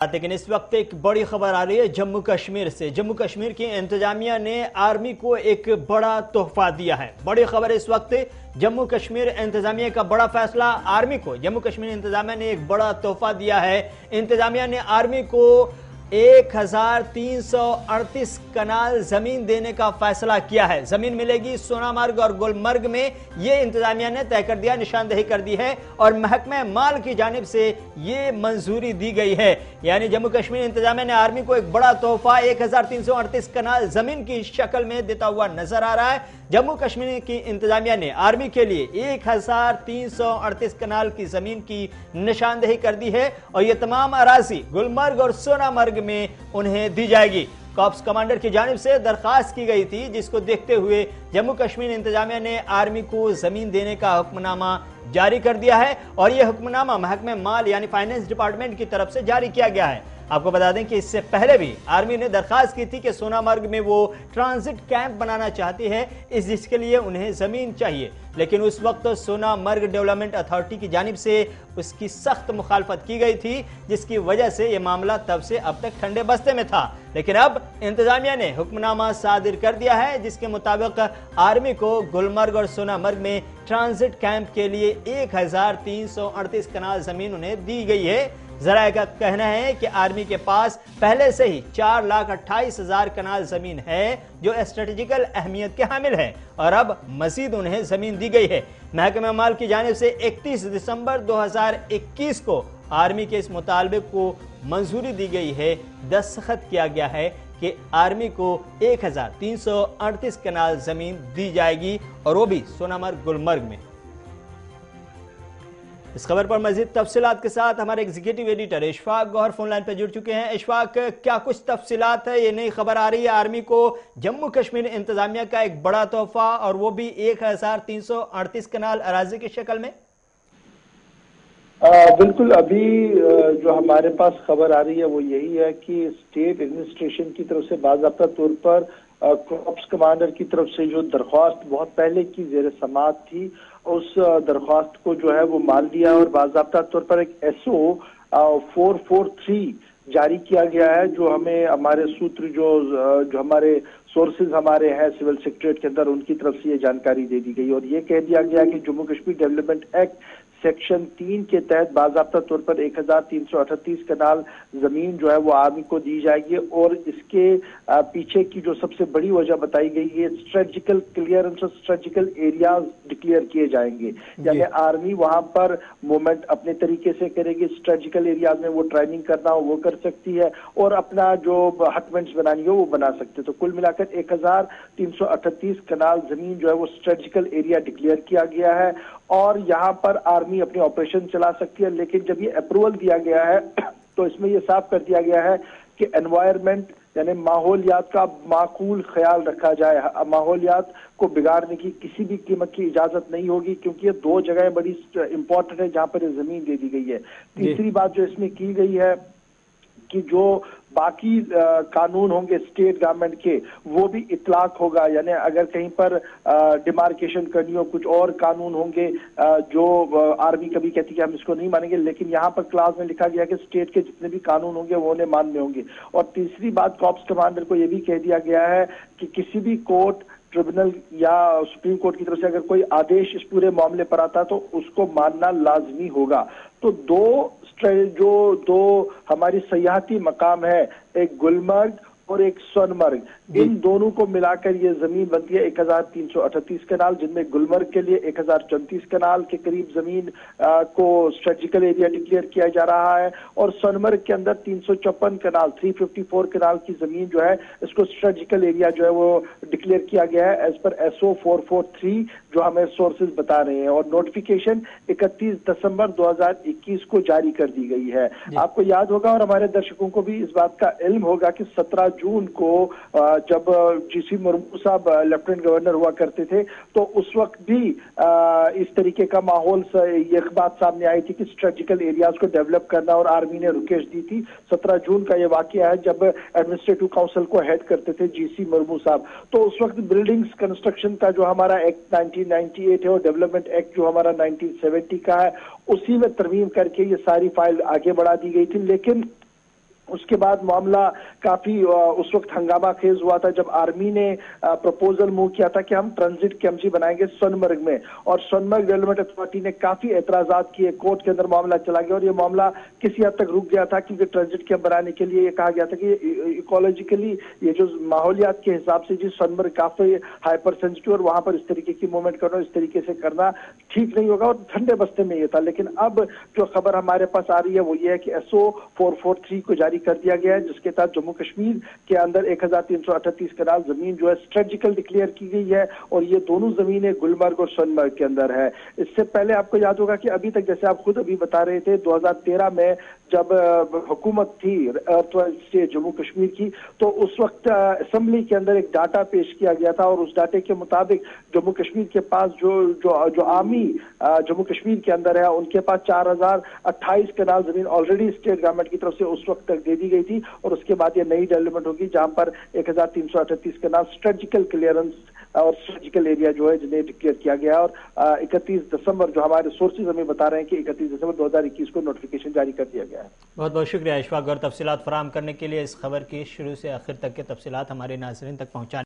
लेकिन इस वक्त एक बड़ी खबर आ रही है जम्मू कश्मीर से। जम्मू कश्मीर की इंतजामिया ने आर्मी को एक बड़ा तोहफा दिया है। बड़ी खबर इस वक्त जम्मू कश्मीर इंतजामिया का बड़ा फैसला। आर्मी को जम्मू कश्मीर इंतजामिया ने एक बड़ा तोहफा दिया है। इंतजामिया ने आर्मी को 1338 कनाल जमीन देने का फैसला किया है। जमीन मिलेगी सोनामर्ग और गुलमर्ग में, यह इंतजामिया ने तय कर दिया, निशानदेही कर दी है और महकमे माल की जानिब से यह मंजूरी दी गई है। यानी जम्मू कश्मीर इंतजामिया ने आर्मी को एक बड़ा तोहफा 1338 कनाल जमीन की शक्ल में देता हुआ नजर आ रहा है। जम्मू कश्मीर की इंतजामिया ने आर्मी के लिए 1338 कनाल की जमीन की निशानदेही कर दी है और यह तमाम अराजी गुलमर्ग और सोनामर्ग में उन्हें दी जाएगी। कॉप्स कमांडर की जानिब से दरखास्त की गई थी, जिसको देखते हुए जम्मू कश्मीर इंतजामिया ने आर्मी को जमीन देने का हुक्मनामा जारी कर दिया है और यह हुक्मनामा महकमे माल यानी फाइनेंस डिपार्टमेंट की तरफ से जारी किया गया है। आपको बता दें कि इससे पहले भी आर्मी ने दरखास्त की थी कि सोनामर्ग में वो ट्रांजिट कैंप बनाना चाहती है, जिसके लिए उन्हें जमीन चाहिए, लेकिन उस वक्त सोनामर्ग डेवलपमेंट अथॉरिटी की जानिब से उसकी सख्त मुखालफत की गई थी, जिसकी वजह से यह मामला तब से अब तक ठंडे बस्ते में था। लेकिन अब इंतजामिया ने हुक्मनामा सादिर कर दिया है, जिसके मुताबिक आर्मी को गुलमर्ग और सोनामर्ग में ट्रांजिट कैंप के लिए 1338 कनाल जमीन उन्हें दी गई है। जराये का कहना है कि आर्मी के पास पहले से ही 4,28,000 कनाल जमीन है, जो स्ट्रेटेजिकल अहमियत के हामिल है और अब मजीद उन्हें जमीन दी गई है। महकमा माल की जानिब से 31 दिसंबर 2021 को आर्मी के इस मुतालबे को मंजूरी दी गई है। दस्तखत किया गया है कि आर्मी को 1338 कनाल जमीन दी जाएगी और वो भी सोनामर्ग गुलमर्ग में। इस खबर पर मजीद तफसीलात के साथ हमारे executive editor Ishfaq Gauhar phone line पर जुड़ चुके हैं। इशफाक, क्या कुछ तफसीलात है? ये नई खबर आ रही है आर्मी को जम्मू कश्मीर इंतजामिया का एक बड़ा तोहफा और वो भी 1338 कनाल अराजी की शक्ल में। बिल्कुल, अभी जो हमारे पास खबर आ रही है वो यही है कि स्टेट एडमिनिस्ट्रेशन की तरफ से बाज़ाब्ता तौर पर कॉप्स कमांडर की तरफ से जो दरख्वास्त बहुत पहले की ज़ेर समाअत थी, उस दरख्वास्त को जो है वो मान लिया और बाज़ाब्ता तौर पर एक SO 443 जारी किया गया है, जो हमें हमारे सूत्र जो हमारे सोर्सेज हमारे हैं सिविल सेक्रेटरीट के अंदर, उनकी तरफ से ये जानकारी दे दी गई और ये कह दिया गया कि Jammu Kashmir development act section 3 के तहत बाज़ाब्ता तौर पर 1338 कनाल जमीन जो है वो आर्मी को दी जाएगी और इसके पीछे की जो सबसे बड़ी वजह बताई गई है, स्ट्रेटेजिकल क्लियरेंस और स्ट्रेटेजिकल एरियाज डिक्लेयर किए जाएंगे। यानी आर्मी वहां पर मूवमेंट अपने तरीके से करेगी, स्ट्रेटेजिकल एरियाज में वो ट्रेनिंग करना हो वो कर सकती है और अपना जो हटमेंट्स बनानी हो वो बना सकते हैं। तो कुल मिलाकर 1338 कनाल जमीन जो है वो स्ट्रेटेजिकल एरिया डिक्लेयर किया गया है और यहाँ पर आर्मी अपनी ऑपरेशन चला सकती है। लेकिन जब ये अप्रूवल दिया गया है तो इसमें ये साफ कर दिया गया है कि एनवायरनमेंट यानी माहौलियात का माकूल ख्याल रखा जाए, माहौलियात को बिगाड़ने की किसी भी कीमत की इजाजत नहीं होगी, क्योंकि ये दो जगह बड़ी इंपॉर्टेंट है जहां पर ये जमीन दे दी गई है। तीसरी बात जो इसमें की गई है कि जो बाकी कानून होंगे स्टेट गवर्नमेंट के वो भी इतलाक होगा, यानी अगर कहीं पर डिमार्केशन करनी हो, कुछ और कानून होंगे जो आर्मी कभी कहती है कि हम इसको नहीं मानेंगे, लेकिन यहाँ पर क्लास में लिखा गया कि स्टेट के जितने भी कानून होंगे वो उन्हें मानने होंगे। और तीसरी बात, कॉप्स कमांडर को यह भी कह दिया गया है कि किसी भी कोर्ट, ट्रिब्यूनल या सुप्रीम कोर्ट की तरफ से अगर कोई आदेश इस पूरे मामले पर आता तो उसको मानना लाजमी होगा। तो दो हमारी सयाहती मकाम है, एक गुलमर्ग और एक सोनमर्ग, इन दोनों को मिलाकर ये जमीन बनती है 1338 कनाल, जिनमें गुलमर्ग के लिए 1034 कनाल के करीब जमीन को स्ट्रेटेजिकल एरिया डिक्लेयर किया जा रहा है और सोनमर्ग के अंदर 354 कनाल 354 कनाल की जमीन जो है इसको स्ट्रेटेजिकल एरिया जो है वो डिक्लेयर किया गया है एज पर SO 443 जो हमें सोर्सेज बता रहे हैं और नोटिफिकेशन 31 दिसंबर 2021 को जारी कर दी गई है। आपको याद होगा और हमारे दर्शकों को भी इस बात का इल्म होगा कि 17 जून को जब GC मुर्मू साहब लेफ्टिनेंट गवर्नर हुआ करते थे तो उस वक्त भी इस तरीके का माहौल ये बात सामने आई थी कि स्ट्रेटेजिकल एरियाज को डेवलप करना और आर्मी ने रुकेश दी थी। 17 जून का ये वाकया है जब एडमिनिस्ट्रेटिव काउंसिल को हेड करते थे GC मुर्मू साहब। तो उस वक्त बिल्डिंग्स कंस्ट्रक्शन का जो हमारा एक्ट 1998 है और डेवलपमेंट एक्ट जो हमारा 1970 का है, उसी में तरमीम करके ये सारी फाइल आगे बढ़ा दी गई थी। लेकिन उसके बाद मामला काफी उस वक्त हंगामा खेज हुआ था जब आर्मी ने प्रपोजल मूव किया था कि हम ट्रांजिट कैंपसी बनाएंगे सोनमर्ग में, और सोनमर्ग डेवलपमेंट अथॉरिटी ने काफी एतराजात किए, कोर्ट के अंदर मामला चला गया और ये मामला किसी हद तक रुक गया था क्योंकि ट्रांजिट कैंप बनाने के लिए ये कहा गया था कि इकोलॉजिकली ये जो माहौलियात के हिसाब से जी सोनमर्ग काफी हाइपर सेंसिटिव और वहां पर इस तरीके की मूवमेंट करना, इस तरीके से करना ठीक नहीं होगा, और ठंडे बस्ते में ये था। लेकिन अब जो खबर हमारे पास आ रही है वो ये है कि SO 443 को जारी कर दिया गया है, जिसके तहत जम्मू कश्मीर के अंदर 1338 कनाल जमीन जो है स्ट्रेटेजिकल डिक्लेयर की गई है, और ये दोनों जमीनें गुलमर्ग और सोनमर्ग के अंदर है। इससे पहले आपको याद होगा कि अभी तक, जैसे आप खुद अभी बता रहे थे, 2013 में जब हुकूमत थी स्टेट जम्मू कश्मीर की, तो उस वक्त असेंबली के अंदर एक डाटा पेश किया गया था, और उस डाटे के मुताबिक जम्मू कश्मीर के पास जो आर्मी जम्मू कश्मीर के अंदर है, उनके पास 4028 कनाल जमीन ऑलरेडी स्टेट गवर्नमेंट की तरफ से उस वक्त तक दे दी गई थी, और उसके बाद ये नई डेवलपमेंट होगी जहां पर 1338 कनाल स्ट्रेटेजिकल क्लियरेंस और स्ट्रेटेजिकल एरिया जो है जिन्हें डिक्लेयर किया गया। और 31 दिसंबर जो हमारे सोर्सेज हमें बता रहे हैं कि 31 दिसंबर 2021 को नोटिफिकेशन जारी कर दिया गया है। बहुत बहुत शुक्रिया इशफाक गौर तफसीलात फराहम करने के लिए, इस खबर की शुरू से आखिर तक के तफसीलात हमारे नाज़रीन तक पहुंचाने।